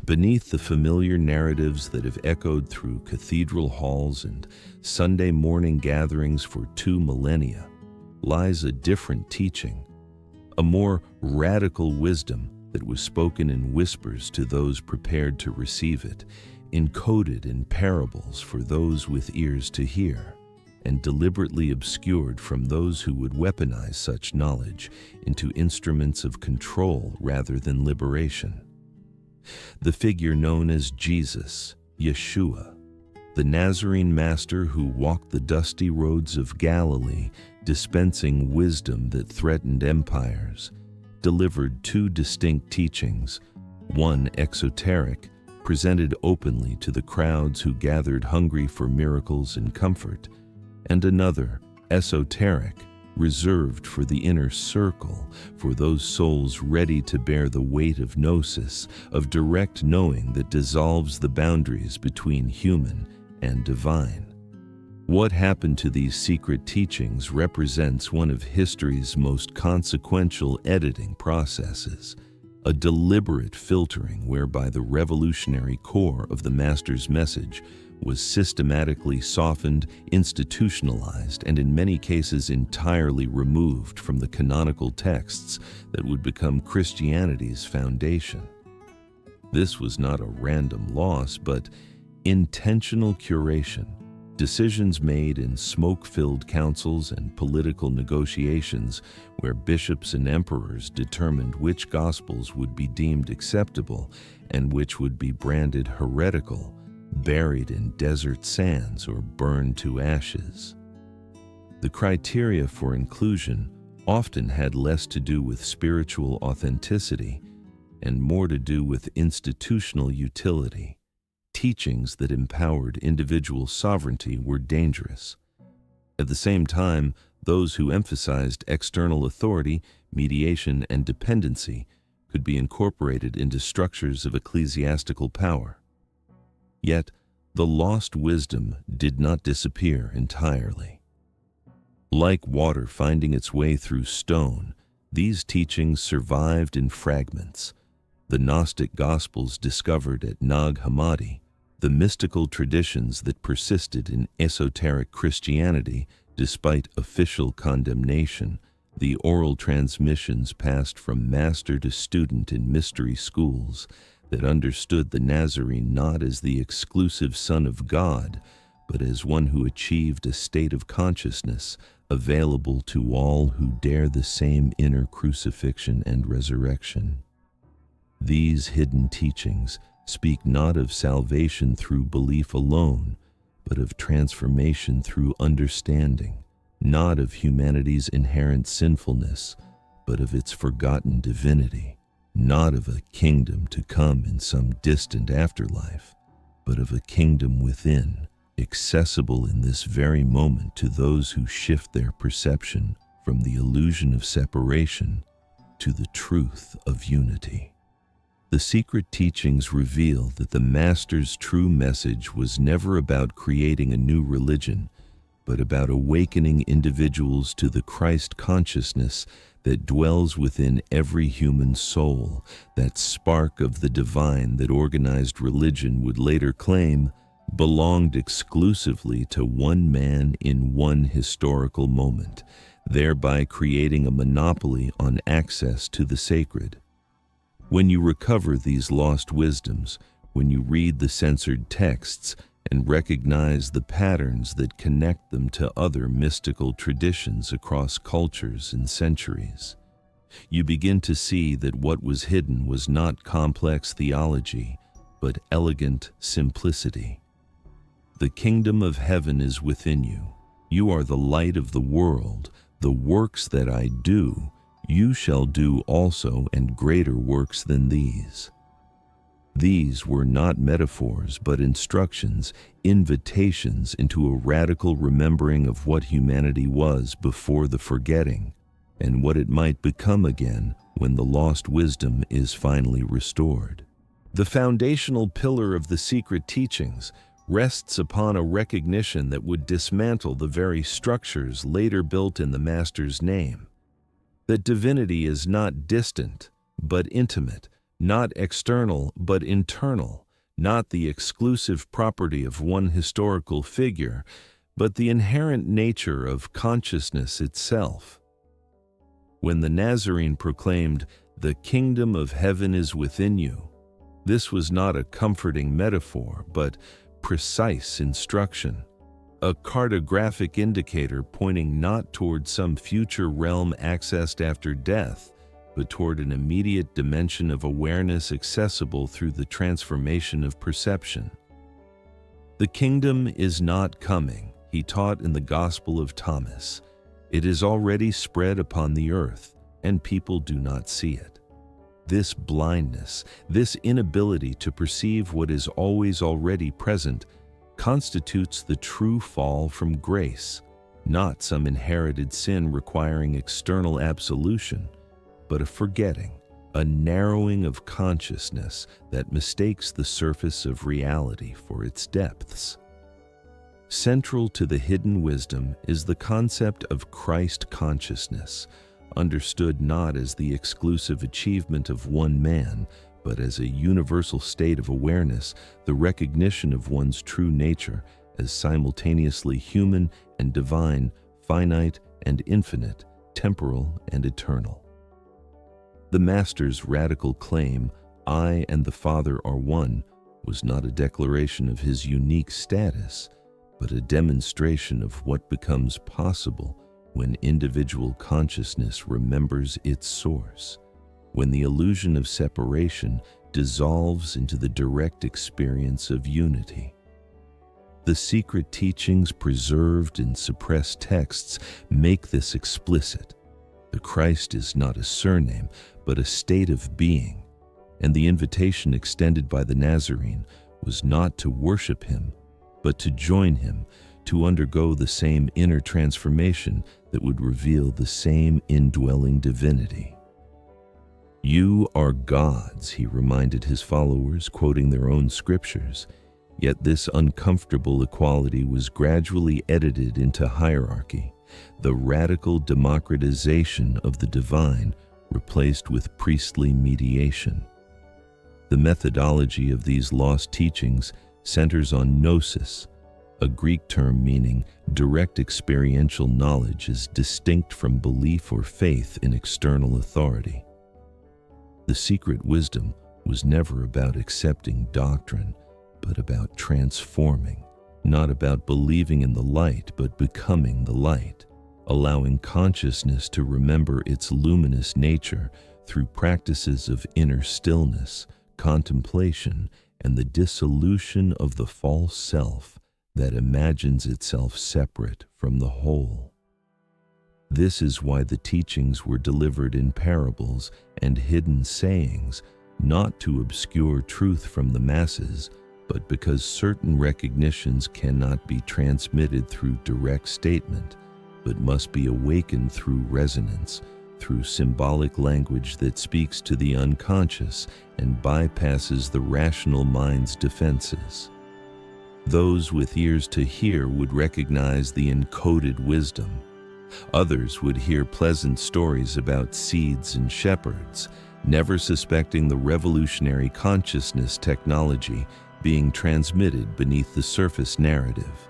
Beneath the familiar narratives that have echoed through cathedral halls and Sunday morning gatherings for 2 millennia lies a different teaching, a more radical wisdom that was spoken in whispers to those prepared to receive it, encoded in parables for those with ears to hear, and deliberately obscured from those who would weaponize such knowledge into instruments of control rather than liberation. The figure known as Jesus, Yeshua, the Nazarene master who walked the dusty roads of Galilee, dispensing wisdom that threatened empires, delivered 2 distinct teachings, one exoteric, presented openly to the crowds who gathered hungry for miracles and comfort, and another, esoteric, reserved for the inner circle, for those souls ready to bear the weight of gnosis, of direct knowing that dissolves the boundaries between human and divine. What happened to these secret teachings represents one of history's most consequential editing processes, a deliberate filtering whereby the revolutionary core of the Master's message was systematically softened, institutionalized, and in many cases entirely removed from the canonical texts that would become Christianity's foundation. This was not a random loss, but intentional curation, decisions made in smoke-filled councils and political negotiations where bishops and emperors determined which gospels would be deemed acceptable and which would be branded heretical, buried in desert sands or burned to ashes. The criteria for inclusion often had less to do with spiritual authenticity and more to do with institutional utility. Teachings that empowered individual sovereignty were dangerous. At the same time, those who emphasized external authority, mediation, and dependency could be incorporated into structures of ecclesiastical power. Yet, the lost wisdom did not disappear entirely. Like water finding its way through stone, these teachings survived in fragments. The Gnostic Gospels discovered at Nag Hammadi, the mystical traditions that persisted in esoteric Christianity despite official condemnation, the oral transmissions passed from master to student in mystery schools that understood the Nazarene not as the exclusive Son of God, but as one who achieved a state of consciousness available to all who dare the same inner crucifixion and resurrection. These hidden teachings speak not of salvation through belief alone, but of transformation through understanding, not of humanity's inherent sinfulness, but of its forgotten divinity, not of a kingdom to come in some distant afterlife, but of a kingdom within, accessible in this very moment to those who shift their perception from the illusion of separation to the truth of unity. The secret teachings reveal that the Master's true message was never about creating a new religion, but about awakening individuals to the Christ consciousness that dwells within every human soul, that spark of the divine that organized religion would later claim belonged exclusively to one man in one historical moment, thereby creating a monopoly on access to the sacred. When you recover these lost wisdoms, when you read the censored texts and recognize the patterns that connect them to other mystical traditions across cultures and centuries, you begin to see that what was hidden was not complex theology, but elegant simplicity. The kingdom of heaven is within you. You are the light of the world. The works that I do, you shall do also, and greater works than these. These were not metaphors, but instructions, invitations into a radical remembering of what humanity was before the forgetting, and what it might become again when the lost wisdom is finally restored. The foundational pillar of the secret teachings rests upon a recognition that would dismantle the very structures later built in the Master's name. That divinity is not distant, but intimate, not external but internal, not the exclusive property of one historical figure, but the inherent nature of consciousness itself. When the Nazarene proclaimed, "The kingdom of heaven is within you," this was not a comforting metaphor, but precise instruction, a cartographic indicator pointing not toward some future realm accessed after death, but toward an immediate dimension of awareness accessible through the transformation of perception. The kingdom is not coming, he taught in the Gospel of Thomas. It is already spread upon the earth, and people do not see it. This blindness, this inability to perceive what is always already present, constitutes the true fall from grace, not some inherited sin requiring external absolution, but a forgetting, a narrowing of consciousness that mistakes the surface of reality for its depths. Central to the hidden wisdom is the concept of Christ consciousness, understood not as the exclusive achievement of one man, but as a universal state of awareness, the recognition of one's true nature as simultaneously human and divine, finite and infinite, temporal and eternal. The Master's radical claim, "I and the Father are one," was not a declaration of his unique status, but a demonstration of what becomes possible when individual consciousness remembers its source, when the illusion of separation dissolves into the direct experience of unity. The secret teachings preserved in suppressed texts make this explicit. The Christ is not a surname, but a state of being, and the invitation extended by the Nazarene was not to worship him, but to join him, to undergo the same inner transformation that would reveal the same indwelling divinity. "You are gods," he reminded his followers, quoting their own scriptures. Yet this uncomfortable equality was gradually edited into hierarchy, the radical democratization of the divine replaced with priestly mediation. The methodology of these lost teachings centers on gnosis, a Greek term meaning direct experiential knowledge as distinct from belief or faith in external authority. The secret wisdom was never about accepting doctrine, but about transforming, not about believing in the light, but becoming the light, allowing consciousness to remember its luminous nature through practices of inner stillness, contemplation, and the dissolution of the false self that imagines itself separate from the whole. This is why the teachings were delivered in parables and hidden sayings, not to obscure truth from the masses, but because certain recognitions cannot be transmitted through direct statement, but must be awakened through resonance, through symbolic language that speaks to the unconscious and bypasses the rational mind's defenses. Those with ears to hear would recognize the encoded wisdom. Others would hear pleasant stories about seeds and shepherds, never suspecting the revolutionary consciousness technology being transmitted beneath the surface narrative.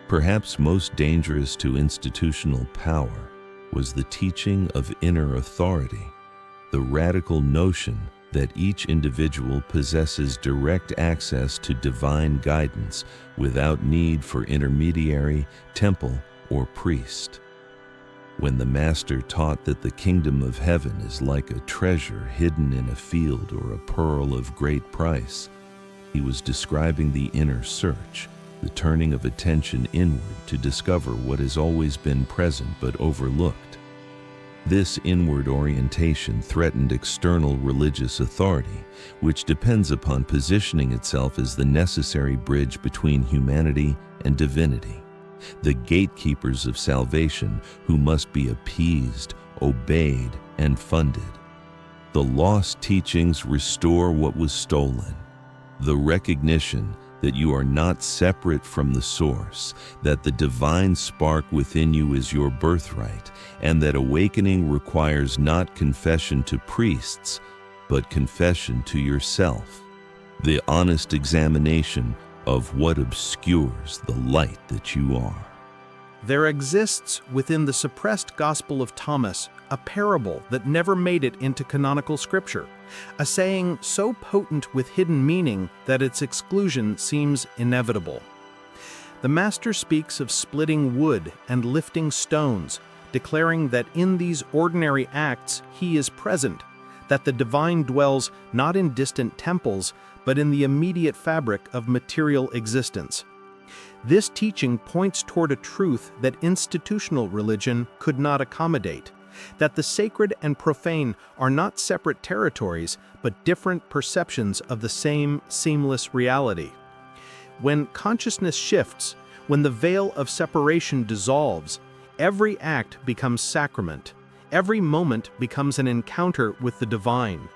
Perhaps most dangerous to institutional power was the teaching of inner authority, the radical notion that each individual possesses direct access to divine guidance without need for intermediary, temple, or priest. When the Master taught that the kingdom of heaven is like a treasure hidden in a field or a pearl of great price, he was describing the inner search, the turning of attention inward to discover what has always been present but overlooked. This inward orientation threatened external religious authority, which depends upon positioning itself as the necessary bridge between humanity and divinity, the gatekeepers of salvation who must be appeased, obeyed, and funded. The lost teachings restore what was stolen, the recognition that you are not separate from the source, that the divine spark within you is your birthright, and that awakening requires not confession to priests, but confession to yourself, the honest examination of what obscures the light that you are. There exists within the suppressed Gospel of Thomas a parable that never made it into canonical scripture, a saying so potent with hidden meaning that its exclusion seems inevitable. The Master speaks of splitting wood and lifting stones, declaring that in these ordinary acts he is present, that the divine dwells not in distant temples, but in the immediate fabric of material existence. This teaching points toward a truth that institutional religion could not accommodate, that the sacred and profane are not separate territories, but different perceptions of the same seamless reality. When consciousness shifts, when the veil of separation dissolves, every act becomes sacrament. Every moment becomes an encounter with the divine.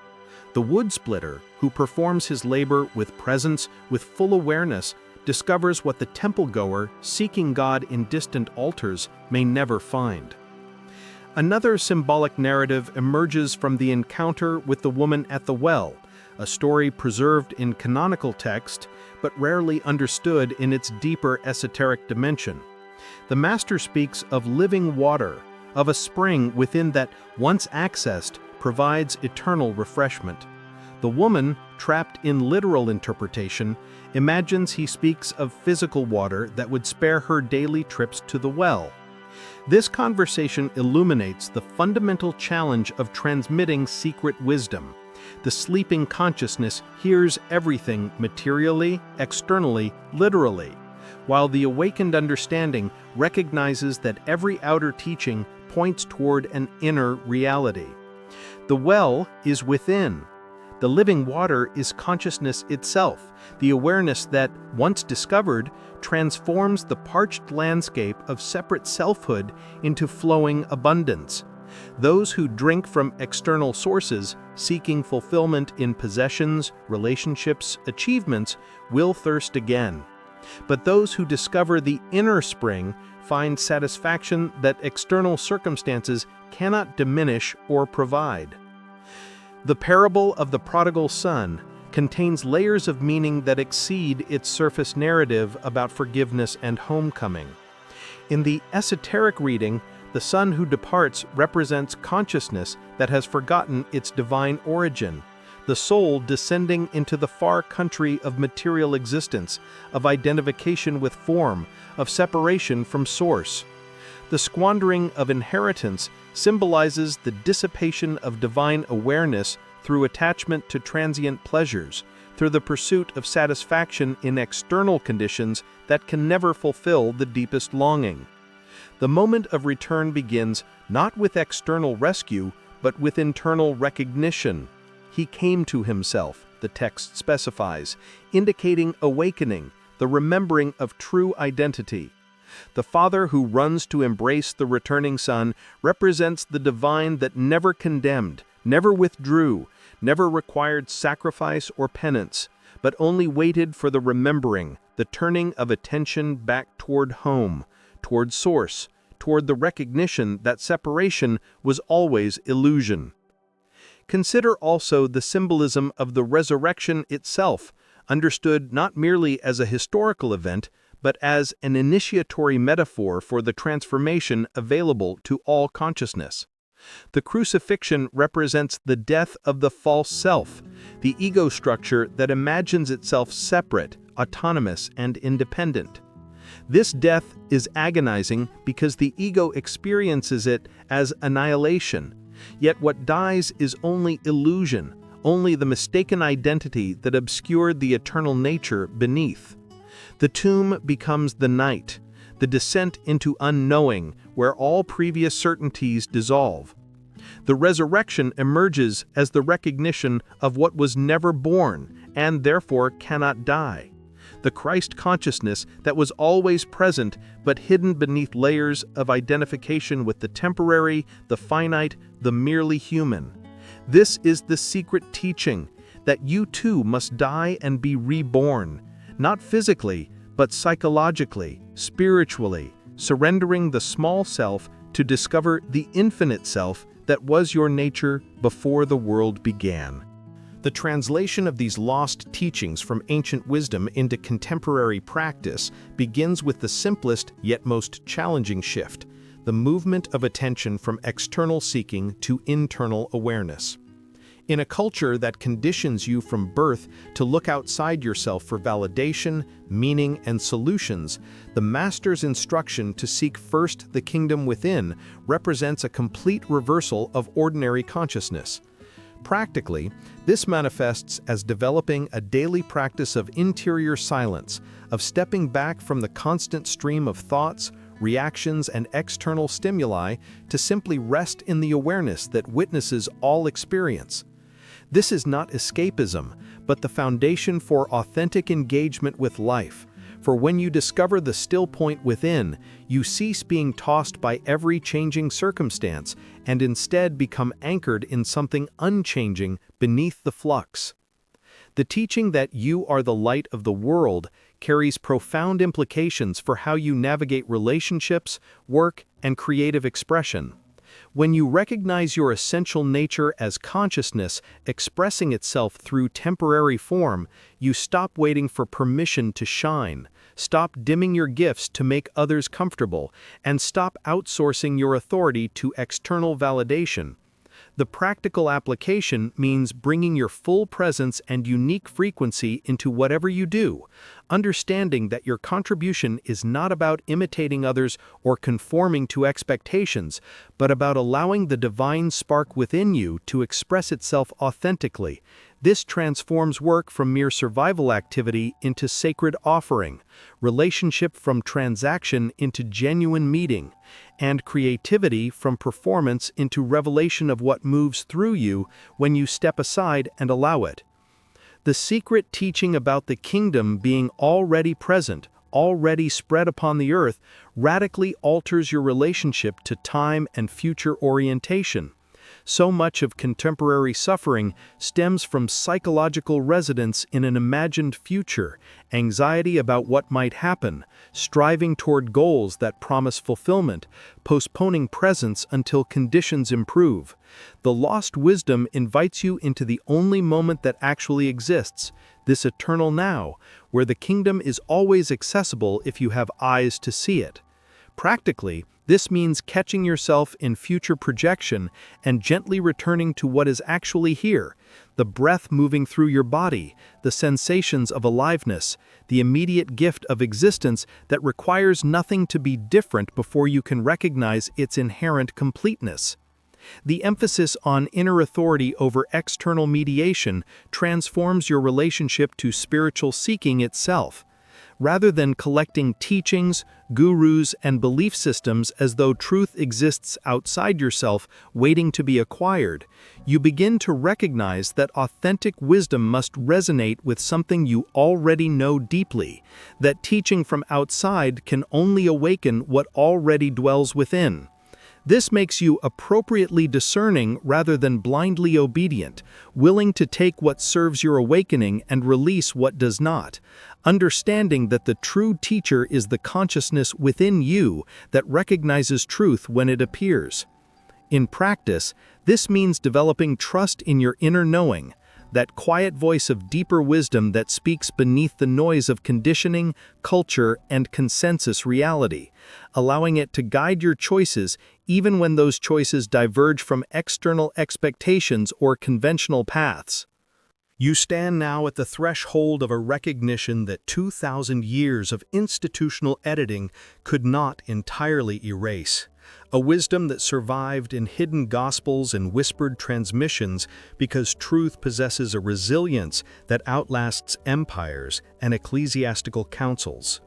The wood splitter, who performs his labor with presence, with full awareness, discovers what the temple-goer, seeking God in distant altars, may never find. Another symbolic narrative emerges from the encounter with the woman at the well, a story preserved in canonical text, but rarely understood in its deeper esoteric dimension. The Master speaks of living water, of a spring within that, once accessed, provides eternal refreshment. The woman, trapped in literal interpretation, imagines he speaks of physical water that would spare her daily trips to the well. This conversation illuminates the fundamental challenge of transmitting secret wisdom. The sleeping consciousness hears everything materially, externally, literally, while the awakened understanding recognizes that every outer teaching points toward an inner reality. The well is within. The living water is consciousness itself, the awareness that, once discovered, transforms the parched landscape of separate selfhood into flowing abundance. Those who drink from external sources, seeking fulfillment in possessions, relationships, achievements, will thirst again. But those who discover the inner spring find satisfaction that external circumstances cannot diminish or provide. The parable of the prodigal son contains layers of meaning that exceed its surface narrative about forgiveness and homecoming. In the esoteric reading, the son who departs represents consciousness that has forgotten its divine origin, the soul descending into the far country of material existence, of identification with form, of separation from source. The squandering of inheritance symbolizes the dissipation of divine awareness through attachment to transient pleasures, through the pursuit of satisfaction in external conditions that can never fulfill the deepest longing. The moment of return begins not with external rescue, but with internal recognition. He came to himself, the text specifies, indicating awakening, the remembering of true identity. The father who runs to embrace the returning son represents the divine that never condemned, never withdrew, never required sacrifice or penance, but only waited for the remembering, the turning of attention back toward home, toward source, toward the recognition that separation was always illusion. Consider also the symbolism of the resurrection itself, understood not merely as a historical event, but as an initiatory metaphor for the transformation available to all consciousness. The crucifixion represents the death of the false self, the ego structure that imagines itself separate, autonomous, and independent. This death is agonizing because the ego experiences it as annihilation, yet what dies is only illusion, only the mistaken identity that obscured the eternal nature beneath. The tomb becomes the night, the descent into unknowing, where all previous certainties dissolve. The resurrection emerges as the recognition of what was never born and therefore cannot die. The Christ consciousness that was always present but hidden beneath layers of identification with the temporary, the finite, the merely human. This is the secret teaching, that you too must die and be reborn, not physically, but psychologically, spiritually, surrendering the small self to discover the infinite self that was your nature before the world began. The translation of these lost teachings from ancient wisdom into contemporary practice begins with the simplest yet most challenging shift: the movement of attention from external seeking to internal awareness. In a culture that conditions you from birth to look outside yourself for validation, meaning, and solutions, the Master's instruction to seek first the kingdom within represents a complete reversal of ordinary consciousness. Practically, this manifests as developing a daily practice of interior silence, of stepping back from the constant stream of thoughts, reactions, and external stimuli to simply rest in the awareness that witnesses all experience. This is not escapism, but the foundation for authentic engagement with life. For when you discover the still point within, you cease being tossed by every changing circumstance and instead become anchored in something unchanging beneath the flux. The teaching that you are the light of the world carries profound implications for how you navigate relationships, work, and creative expression. When you recognize your essential nature as consciousness expressing itself through temporary form, you stop waiting for permission to shine, stop dimming your gifts to make others comfortable, and stop outsourcing your authority to external validation. The practical application means bringing your full presence and unique frequency into whatever you do, understanding that your contribution is not about imitating others or conforming to expectations, but about allowing the divine spark within you to express itself authentically. This transforms work from mere survival activity into sacred offering, relationship from transaction into genuine meeting, and creativity from performance into revelation of what moves through you when you step aside and allow it. The secret teaching about the kingdom being already present, already spread upon the earth, radically alters your relationship to time and future orientation. So much of contemporary suffering stems from psychological residence in an imagined future, anxiety about what might happen, striving toward goals that promise fulfillment, postponing presence until conditions improve. The lost wisdom invites you into the only moment that actually exists, this eternal now, where the kingdom is always accessible if you have eyes to see it. Practically, this means catching yourself in future projection and gently returning to what is actually here, the breath moving through your body, the sensations of aliveness, the immediate gift of existence that requires nothing to be different before you can recognize its inherent completeness. The emphasis on inner authority over external mediation transforms your relationship to spiritual seeking itself. Rather than collecting teachings, gurus, and belief systems as though truth exists outside yourself, waiting to be acquired, you begin to recognize that authentic wisdom must resonate with something you already know deeply, that teaching from outside can only awaken what already dwells within. This makes you appropriately discerning rather than blindly obedient, willing to take what serves your awakening and release what does not, understanding that the true teacher is the consciousness within you that recognizes truth when it appears. In practice, this means developing trust in your inner knowing, that quiet voice of deeper wisdom that speaks beneath the noise of conditioning, culture, and consensus reality, allowing it to guide your choices even when those choices diverge from external expectations or conventional paths. You stand now at the threshold of a recognition that 2,000 years of institutional editing could not entirely erase. A wisdom that survived in hidden gospels and whispered transmissions because truth possesses a resilience that outlasts empires and ecclesiastical councils.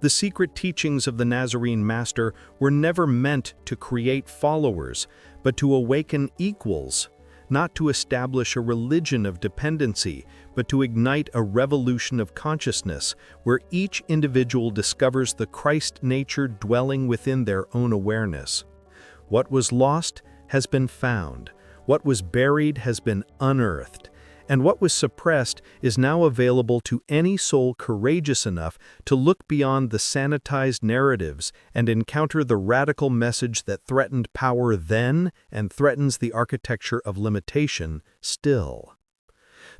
The secret teachings of the Nazarene Master were never meant to create followers, but to awaken equals, not to establish a religion of dependency, but to ignite a revolution of consciousness where each individual discovers the Christ nature dwelling within their own awareness. What was lost has been found, what was buried has been unearthed, and what was suppressed is now available to any soul courageous enough to look beyond the sanitized narratives and encounter the radical message that threatened power then and threatens the architecture of limitation still.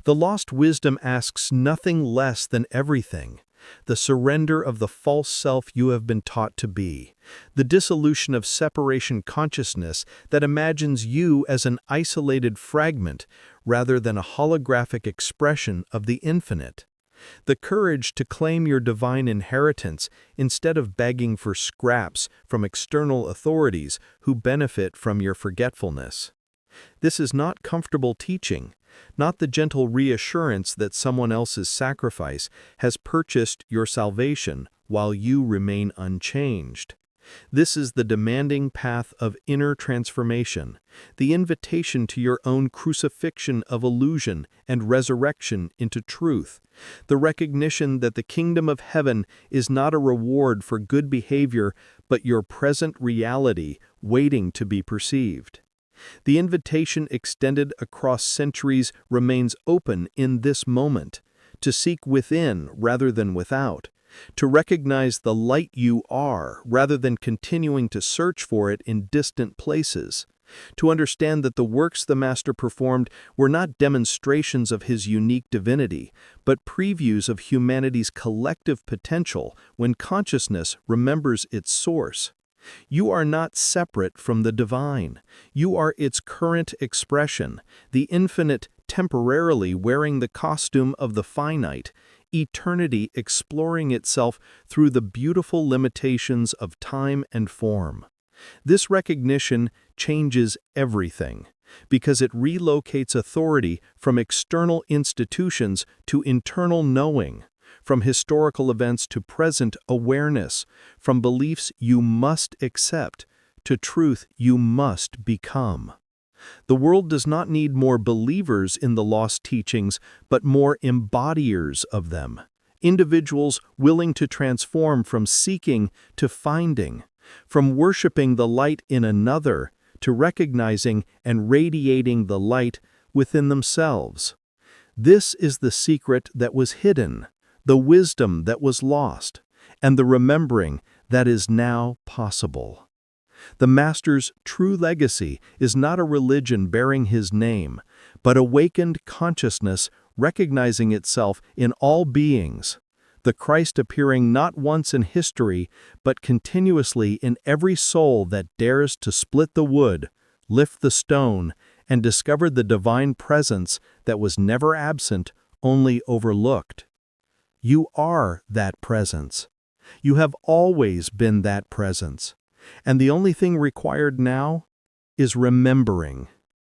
The lost wisdom asks nothing less than everything: the surrender of the false self you have been taught to be, the dissolution of separation consciousness that imagines you as an isolated fragment rather than a holographic expression of the infinite, the courage to claim your divine inheritance instead of begging for scraps from external authorities who benefit from your forgetfulness. This is not comfortable teaching, not the gentle reassurance that someone else's sacrifice has purchased your salvation while you remain unchanged. This is the demanding path of inner transformation, the invitation to your own crucifixion of illusion and resurrection into truth, the recognition that the kingdom of heaven is not a reward for good behavior but your present reality waiting to be perceived. The invitation extended across centuries remains open in this moment, to seek within rather than without, to recognize the light you are rather than continuing to search for it in distant places, to understand that the works the Master performed were not demonstrations of his unique divinity, but previews of humanity's collective potential when consciousness remembers its source. You are not separate from the divine. You are its current expression, the infinite temporarily wearing the costume of the finite, eternity exploring itself through the beautiful limitations of time and form. This recognition changes everything, because it relocates authority from external institutions to internal knowing, from historical events to present awareness, from beliefs you must accept to truth you must become. The world does not need more believers in the lost teachings, but more embodiers of them, individuals willing to transform from seeking to finding, from worshiping the light in another to recognizing and radiating the light within themselves. This is the secret that was hidden, the wisdom that was lost, and the remembering that is now possible. The Master's true legacy is not a religion bearing his name, but awakened consciousness recognizing itself in all beings, the Christ appearing not once in history, but continuously in every soul that dares to split the wood, lift the stone, and discover the divine presence that was never absent, only overlooked. You are that presence. You have always been that presence. And the only thing required now is remembering.